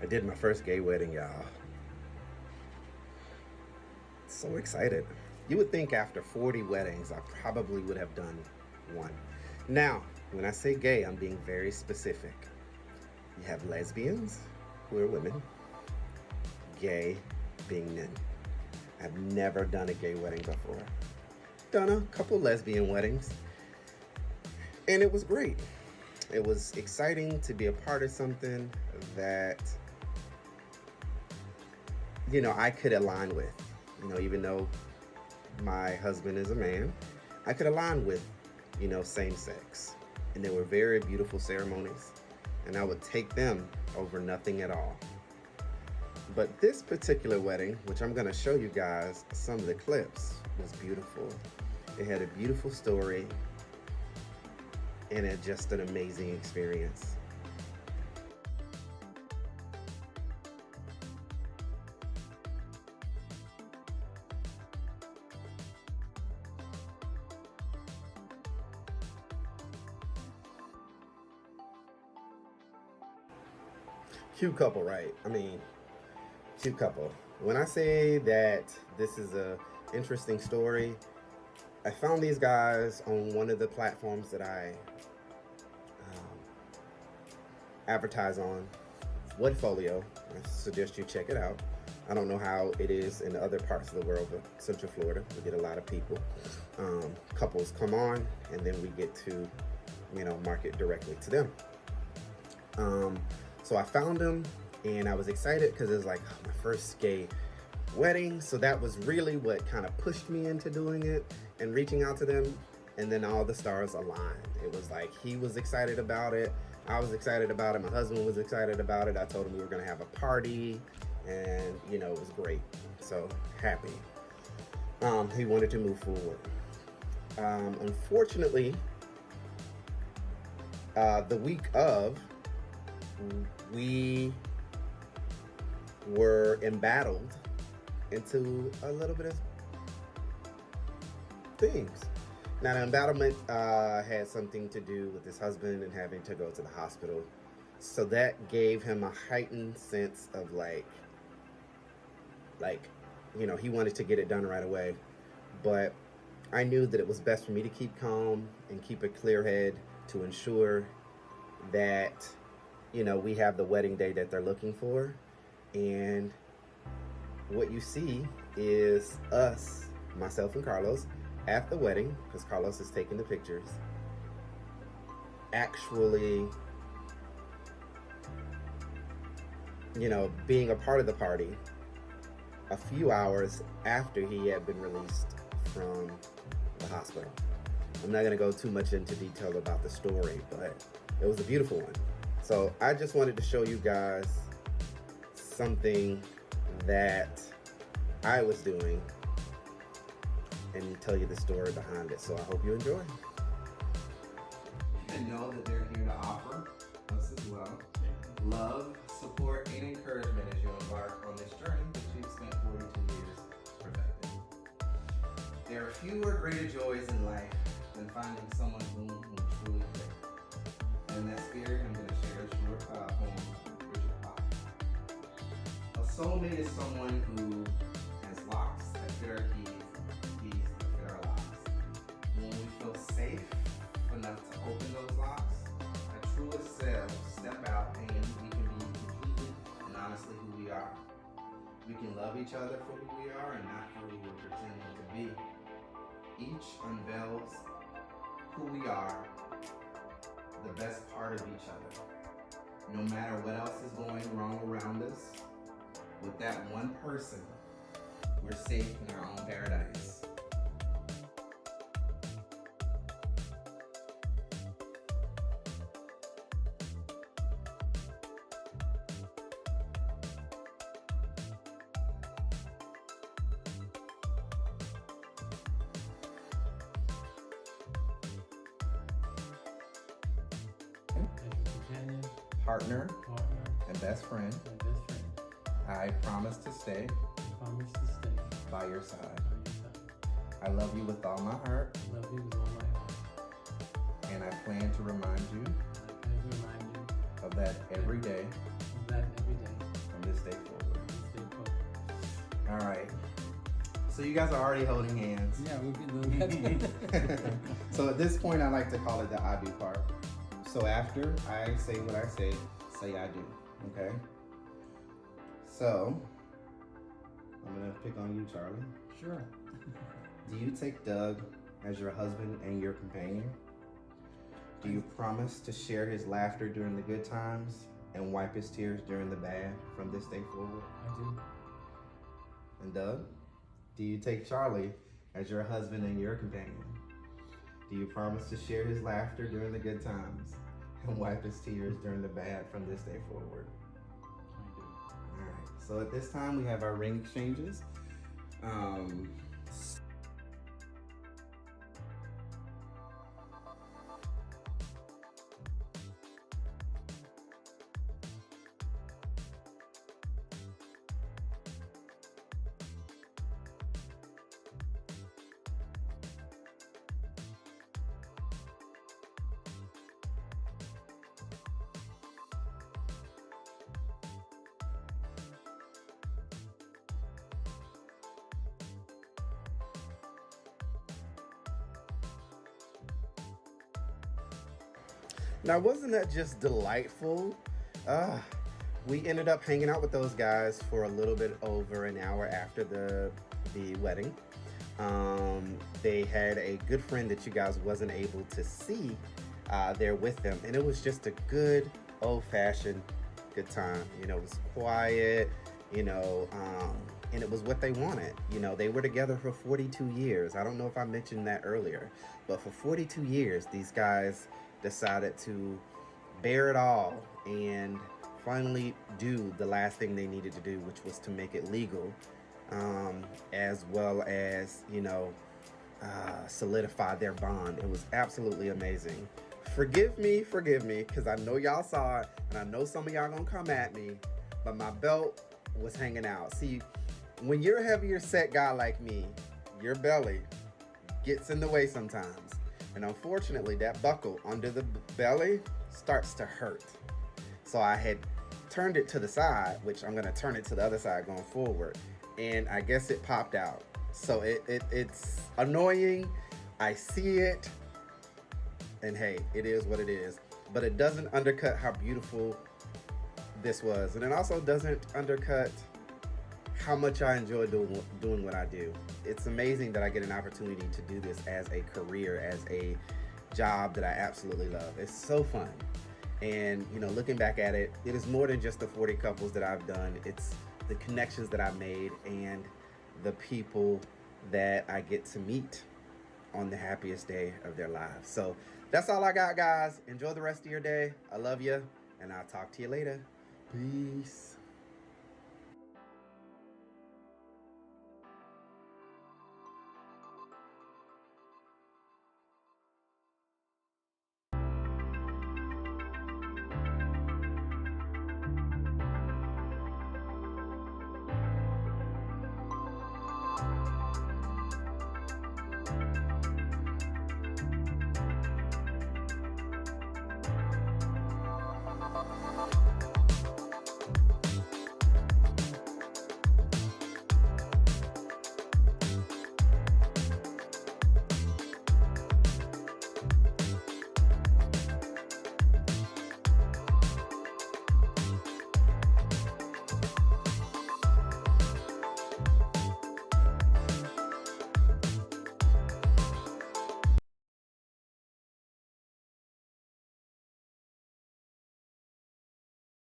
I did my first gay wedding, y'all. So excited. You would think after 40 weddings, I probably would have done one. Now, when I say gay, I'm being very specific. You have lesbians, who are women, gay being men. I've never done a gay wedding before. Done a couple lesbian weddings, and it was great. It was exciting to be a part of something that, I could align with. Even though my husband is a man, I could align with, same sex. And they were very beautiful ceremonies, and I would take them over nothing at all. But this particular wedding, which I'm going to show you guys some of the clips, was beautiful. It had a beautiful story and just an amazing experience. Cute couple, right? Cute couple. When I say that this is a interesting story, I found these guys on one of the platforms that I advertise on, Woodfolio. I suggest you check it out. I don't know how it is in other parts of the world, but Central Florida, we get a lot of people. Couples come on, and then we get to, market directly to them. So I found them, and I was excited because it was like my first gay wedding. So that was really what kind of pushed me into doing it and reaching out to them. And then all the stars aligned. It was like he was excited about it. I was excited about it. My husband was excited about it. I told him we were going to have a party, and it was great. So happy. He wanted to move forward. Unfortunately, the week of, we were embattled into a little bit of things. Now, the embattlement had something to do with his husband and having to go to the hospital. So that gave him a heightened sense of he wanted to get it done right away. But I knew that it was best for me to keep calm and keep a clear head to ensure that we have the wedding day that they're looking for. And what you see is us, myself and Carlos, at the wedding, because Carlos is taking the pictures, actually, being a part of the party a few hours after he had been released from the hospital. I'm not going to go too much into detail about the story, but it was a beautiful one. So I just wanted to show you guys something that I was doing and tell you the story behind it. So I hope you enjoy. And know that they're here to offer us as well love, support, and encouragement as you embark on this journey that you've spent 42 years perfecting. There are fewer greater joys in life than finding someone whom we truly fit. In that spirit, I'm going to share a short poem from Richard Bach. A soulmate is someone who has locks that fit our keys that fit our locks. When we feel safe enough to open those locks, our truest selves step out and we can be completely and honestly who we are. We can love each other for who we are and not for who we're pretending to be. Each unveils who we are, the best part of each other. No matter what else is going wrong around us, with that one person, we're safe in our own paradise. Partner, and best friend. I promise to stay by your side. I love you with all my heart. And I plan to remind you of that every day. day forward. All right. So you guys are already holding hands. Yeah, we can do that. So at this point, I like to call it the I do part. So after I say what I say I do. Okay? So I'm gonna pick on you, Charlie. Sure. Do you take Doug as your husband and your companion? Do you promise to share his laughter during the good times and wipe his tears during the bad from this day forward? I do. And Doug, do you take Charlie as your husband and your companion? Do you promise to share his laughter during the good times and wipe his tears during the bad from this day forward? I do. All right, so at this time we have our ring exchanges. Now, wasn't that just delightful? We ended up hanging out with those guys for a little bit over an hour after the wedding. They had a good friend that you guys wasn't able to see there with them, and it was just a good old-fashioned good time. You know, it was quiet, you know, and it was what they wanted. You know, they were together for 42 years. I don't know if I mentioned that earlier, but for 42 years, these guys decided to bear it all and finally do the last thing they needed to do, which was to make it legal, as well as, you know, solidify their bond. It was absolutely amazing. Forgive me, because I know y'all saw it, and I know some of y'all gonna come at me, but my belt was hanging out. See, when you're a heavier set guy like me, your belly gets in the way sometimes. And unfortunately, that buckle under the belly starts to hurt. So I had turned it to the side, which I'm gonna turn it to the other side going forward. And I guess it popped out. So it's annoying. I see it. And hey, it is what it is. But it doesn't undercut how beautiful this was. And it also doesn't undercut how much I enjoy doing what I do. It's amazing that I get an opportunity to do this as a career, as a job that I absolutely love. It's so fun. And, you know, looking back at it, it is more than just the 40 couples that I've done. It's the connections that I made and the people that I get to meet on the happiest day of their lives. So that's all I got, guys. Enjoy the rest of your day. I love you, and I'll talk to you later. Peace.